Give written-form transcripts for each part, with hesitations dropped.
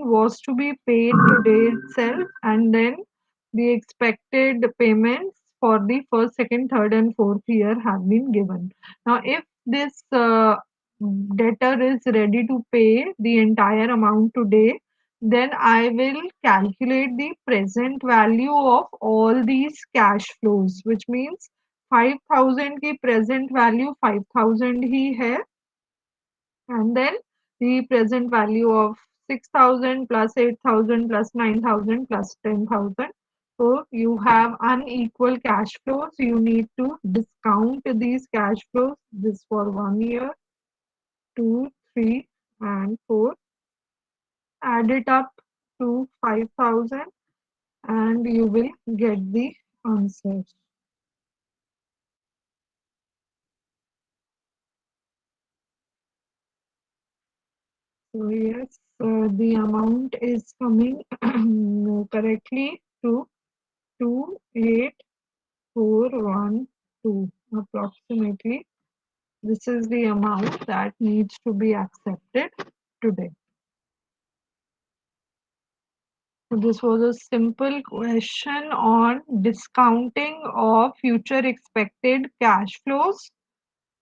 was to be paid today itself, and then the expected payments for the first, second, third, and fourth year have been given. Now, if this debtor is ready to pay the entire amount today, then I will calculate the present value of all these cash flows, which means 5000 की present value 5000 ही है, and then the present value of 6000 plus 8000 plus 9000 plus 10,000. So you have unequal cash flows. You need to discount these cash flows. This for 1 year, 2, 3, and 4. Add it up to 5000 and you will get the answer. So yes, the amount is coming correctly to 28412 approximately. This is the amount that needs to be accepted today. So this was a simple question on discounting of future expected cash flows,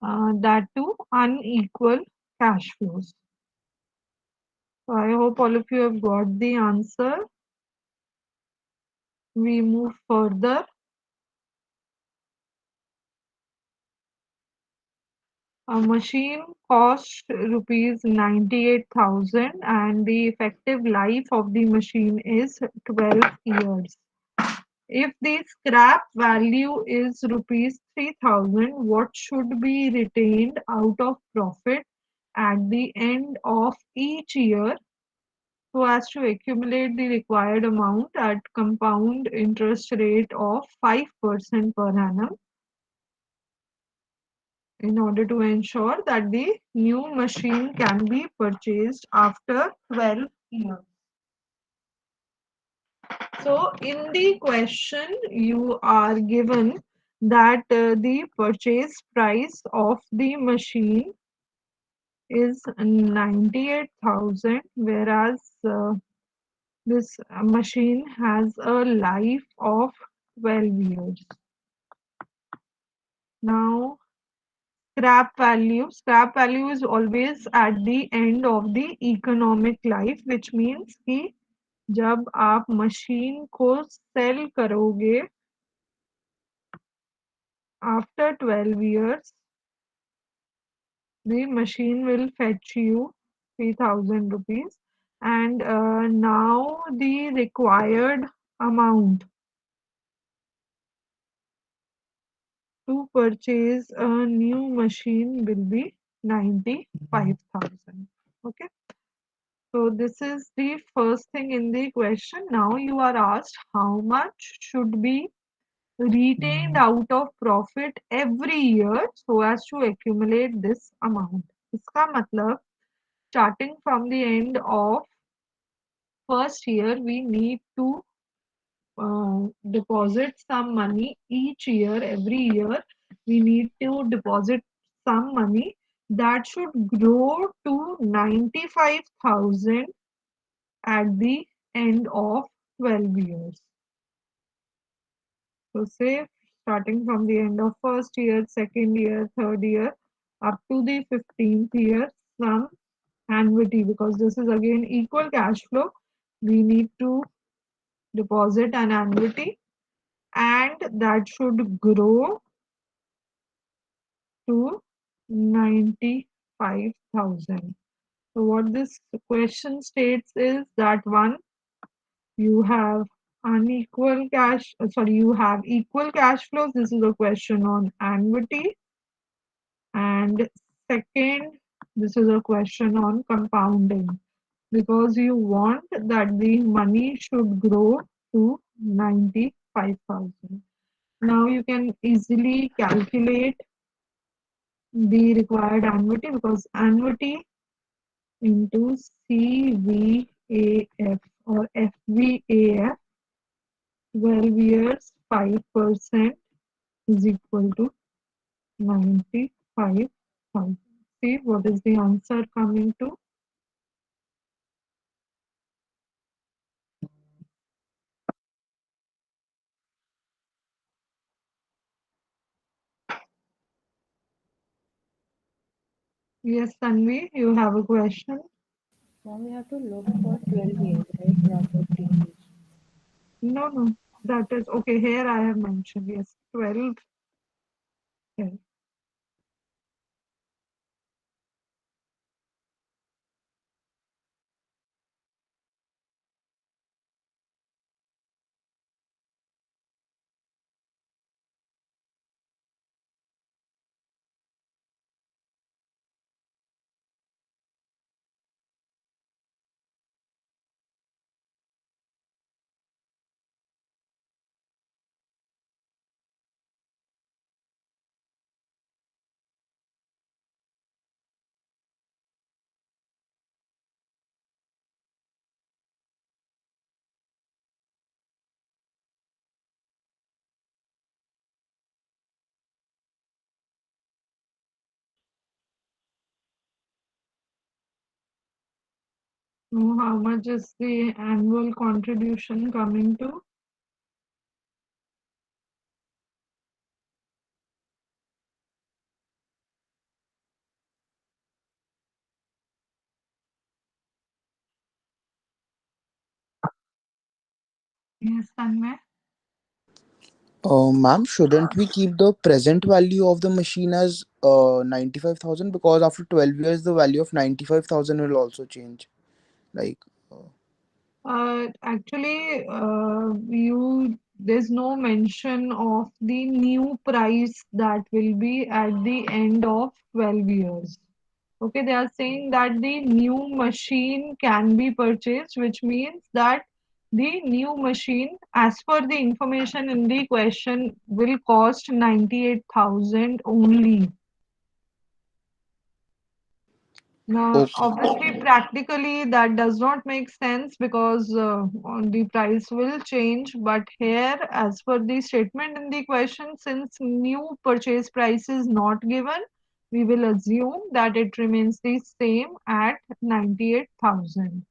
that too unequal cash flows. So I hope all of you have got the answer. We move further. A machine cost rupees 98,000 and the effective life of the machine is 12 years. If the scrap value is rupees 3,000, what should be retained out of profit at the end of each year so as to accumulate the required amount at compound interest rate of 5% per annum in order to ensure that the new machine can be purchased after 12 years. So in the question you are given that the purchase price of the machine is 98,000, whereas this machine has a life of 12 years. Now scrap value is always at the end of the economic life, which means कि जब आप machine को cell करोगे after 12 years, the machine will fetch you 3,000 rupees, and now the required amount to purchase a new machine will be 95,000. Okay, so this is the first thing in the question. Now you are asked how much should be retained out of profit every year so as to accumulate this amount. इसका मतलब starting from the end of first year we need to deposit some money each year. Every year we need to deposit some money that should grow to 95,000 at the end of 12 years. So say starting from the end of first year, second year, third year, up to the 15th year, some annuity, because this is again equal cash flow, we need to deposit an annuity and that should grow to 95,000. So what this question states is that one, you have you have equal cash flows. This is a question on annuity. And second, this is a question on compounding, because you want that the money should grow to 95,000. Now you can easily calculate the required annuity, because annuity into CVAF or FVAF, 12 years 5% is equal to 95,000. See what is the answer coming to? Yes, Tanvi, you have a question? Now we have to look for 12 years, right? Rapid change. No, no. That is okay. Here I have mentioned, yes, 12. Here. So how much is the annual contribution coming to? Yes, Tanvi. Ma'am, shouldn't we keep the present value of the machine as 95,000, because after 12 years the value of 95,000 will also change. Like, uh, Actually, you there's no mention of the new price that will be at the end of 12 years. Okay, they are saying that the new machine can be purchased, which means that the new machine, as per the information in the question, will cost 98,000 only. Now, okay, obviously, practically that does not make sense because the price will change. But here, as per the statement in the question, since new purchase price is not given, we will assume that it remains the same at 98,000.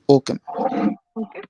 okay. Okay.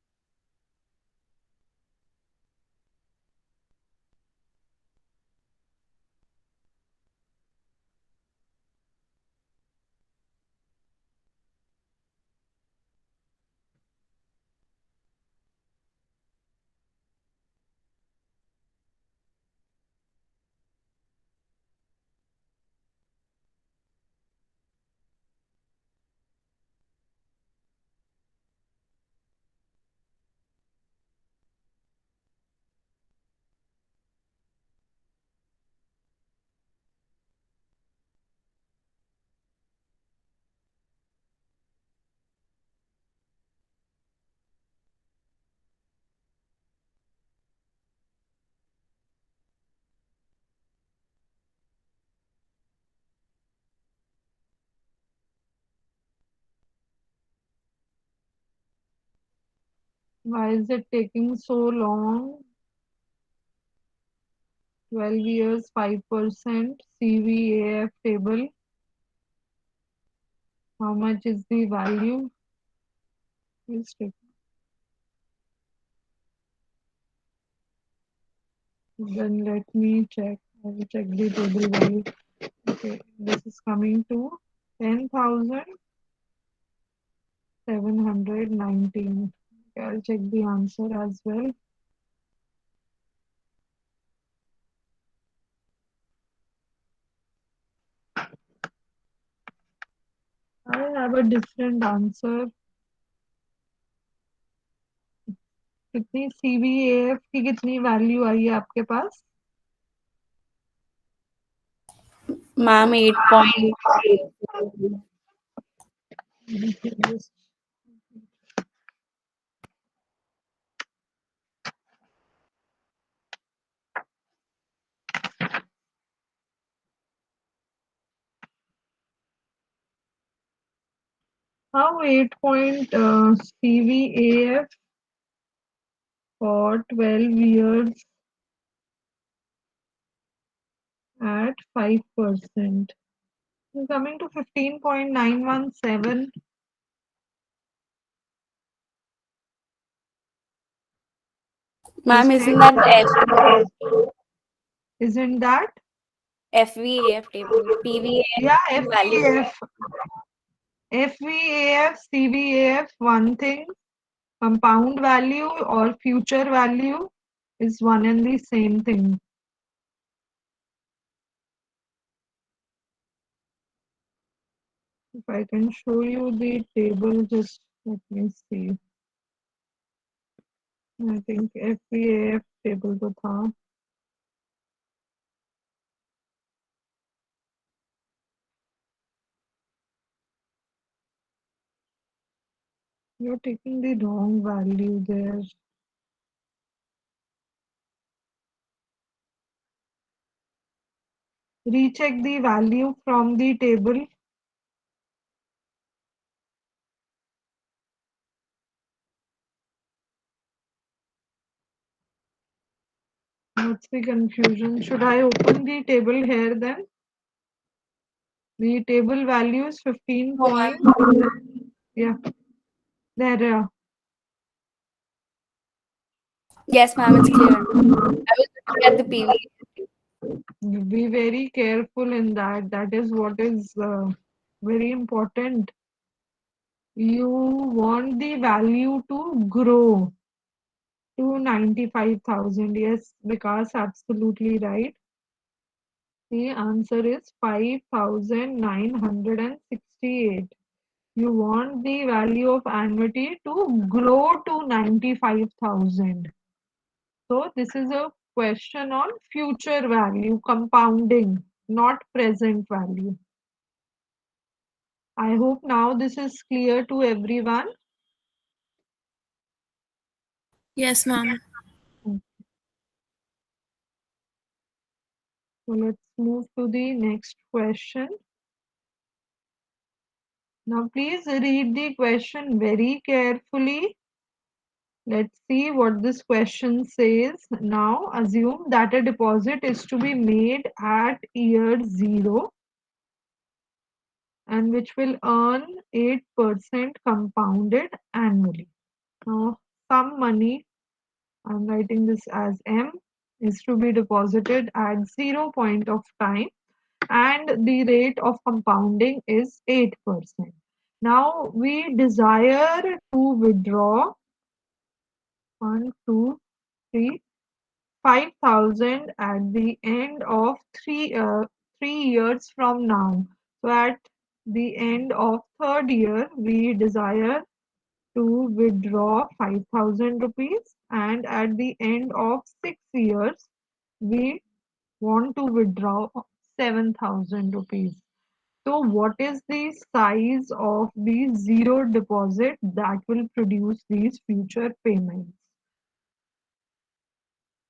Why is it taking so long? 12 years, 5%, CVAF table. How much is the value? Please take. Then let me check. I will check the table value. Okay, this is coming to 10,719. Okay, I'll check the answer as well. I have a different answer. कितनी CVAF की कितनी value आई है आपके पास? Ma'am, 8.8. How 8 point CVAF for 12 years at 5%? Coming to 15.917. Ma'am, Mistake? isn't that the estimate? Isn't that? FVAF table. Yeah, PVAF value. FVAF, FVAF, CVAF, one thing, compound value or future value is one and the same thing. If I can show you the table, just let me see. I think FVAF table तो था. You're taking the wrong value there. Recheck the value from the table. What's the confusion? Should I open the table here then? The table value is 15 No, point. ma'am. Yeah, there. Yes, ma'am, it's clear. I was looking at the PVAF. Be very careful in that. That is what is very important. You want the value to grow to 95,000. Yes, Vikas, absolutely right. The answer is 5,968. You want the value of annuity to grow to 95,000. So this is a question on future value compounding, not present value. I hope now this is clear to everyone. Yes, ma'am. So let's move to the next question. Now please read the question very carefully. Let's see what this question says. Now assume that a deposit is to be made at year 0 and which will earn 8% compounded annually. Now some money, I'm writing this as M, is to be deposited at 0 point of time and the rate of compounding is 8%. Now we desire to withdraw 1, 2, 3, 5,000 at the end of 3 years from now. So at the end of third year, we desire to withdraw 5,000 rupees, and at the end of 6 years, we want to withdraw 7,000 rupees. So what is the size of the zero deposit that will produce these future payments?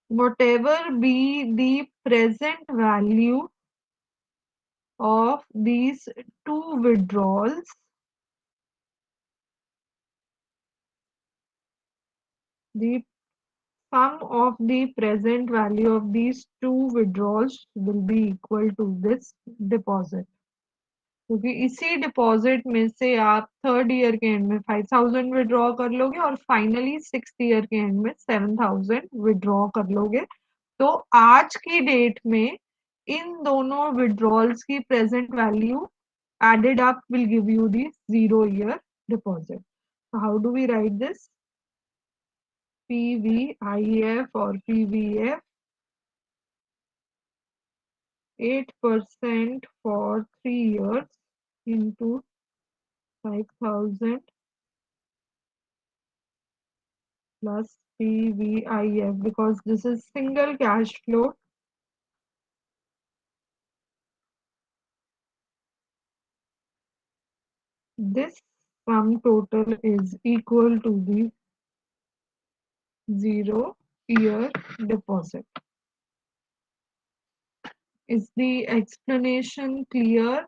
Whatever be the present value of these two withdrawals, the sum of the present value of these two withdrawals will be equal to this deposit. क्योंकि इसी deposit में से आप third year के and में 5,000 withdraw कर लोगे और फाइनली सिक्स्थ ईयर के एंड में 7,000 विड्रॉ कर लोगे. तो आज की डेट में इन दोनों विड्रॉल्स की present value added up will give you the 0 year deposit. So how do we write this? PVIF or PVF, 8% for 3 years into 5,000 plus PVIF, because this is single cash flow. This sum total is equal to the 0 year deposit. Is the explanation clear?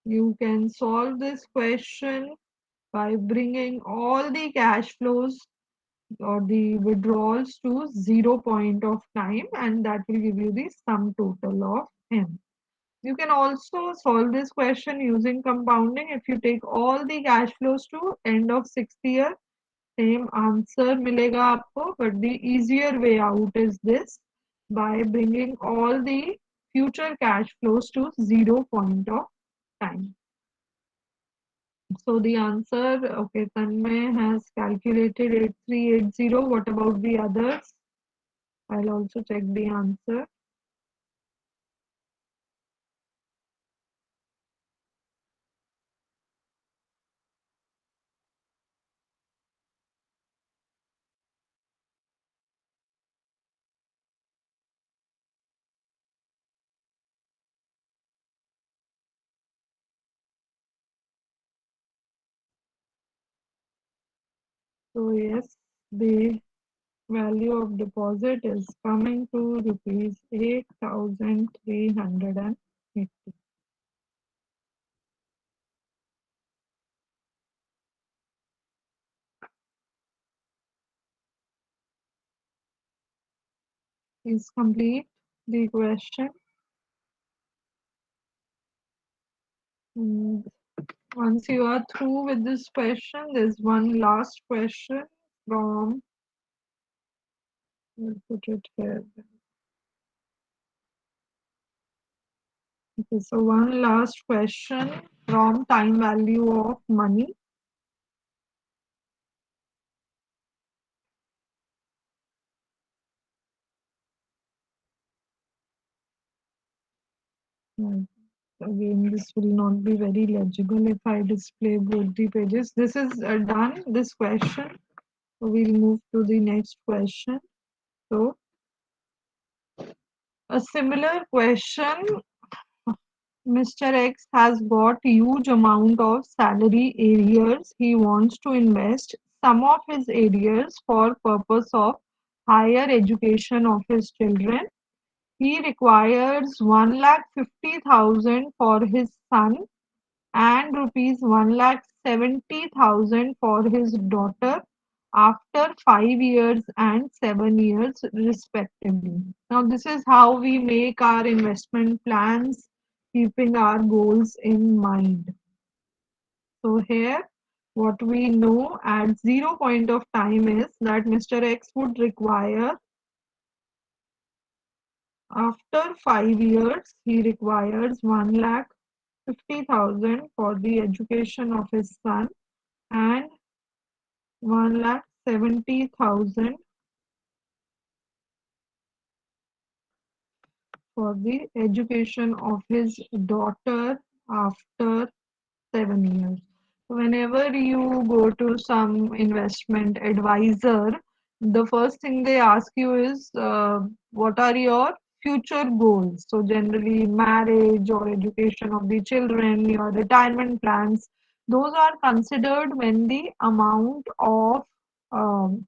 You can solve this question by bringing all the cash flows or the withdrawals to 0 point of time, and that will give you the sum total of M. You can also solve this question using compounding. If you take all the cash flows to end of sixth year, same answer मिलेगा आपको, but the easier way out is this. by bringing all the future cash flows to 0 point of time. So the answer, okay, Tanmay has calculated 8380. What about the others? I'll also check the answer. So yes, the value of deposit is coming to rupees 8,380. Please complete the question. And once you are through with this question, there's one last question from, we'll put it here. Okay, so one last question from time value of money. Hmm. Again, this will not be very legible if I display both the pages. This is done, this question. So we'll move to the next question. So a similar question, Mr. X has got huge amount of salary arrears. He wants to invest some of his arrears for purpose of higher education of his children. He requires 1,50,000 for his son and rupees 1,70,000 for his daughter after 5 years and 7 years respectively. Now this is how we make our investment plans keeping our goals in mind. So here what we know at 0 point of time is that Mr. X would require, after 5 years he requires 1,50,000 for the education of his son and 1,70,000 for the education of his daughter after 7 years. Whenever you go to some investment advisor, the first thing they ask you is what are your future goals? So, generally, marriage or education of the children, your retirement plans, those are considered when the amount of um,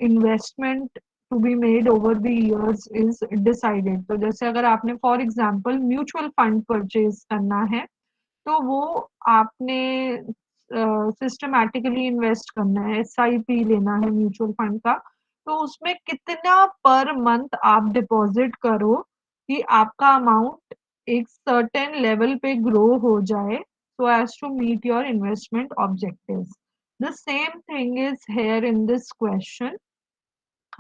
investment to be made over the years is decided. तो जैसे अगर आपने for example mutual fund purchase करना है तो वो आपने systematically invest करना है, एसआईपी लेना है म्यूचुअल फंड का, तो उसमें कितना पर मंथ आप डिपॉजिट करो कि आपका अमाउंट एक सर्टेन लेवल पे ग्रो हो जाए so as to meet your investment objectives. The same thing is here in this question.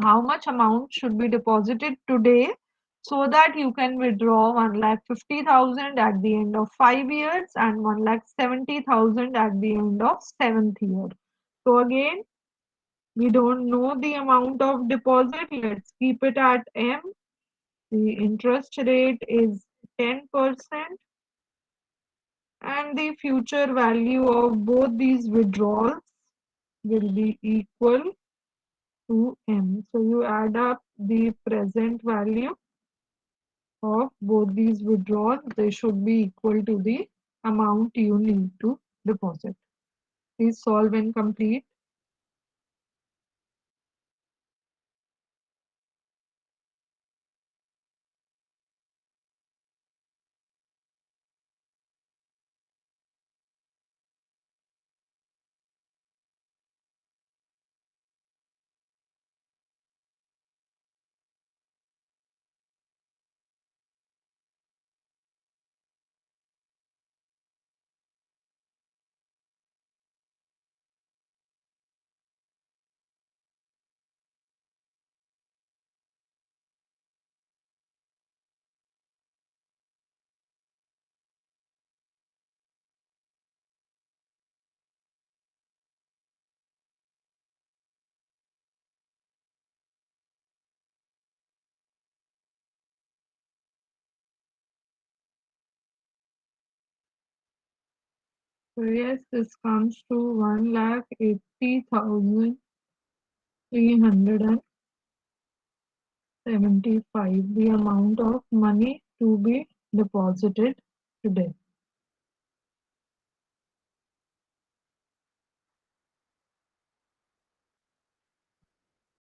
How much amount should be deposited today so that you can withdraw 1,50,000 at the end of 5 years and 1,70,000 at the end of seventh year. So again, we don't know the amount of deposit. Let's keep it at M. The interest rate is 10% and the future value of both these withdrawals will be equal to M. So you add up the present value of both these withdrawals, they should be equal to the amount you need to deposit. Please solve and complete. So yes, this comes to 1,80,375, the amount of money to be deposited today.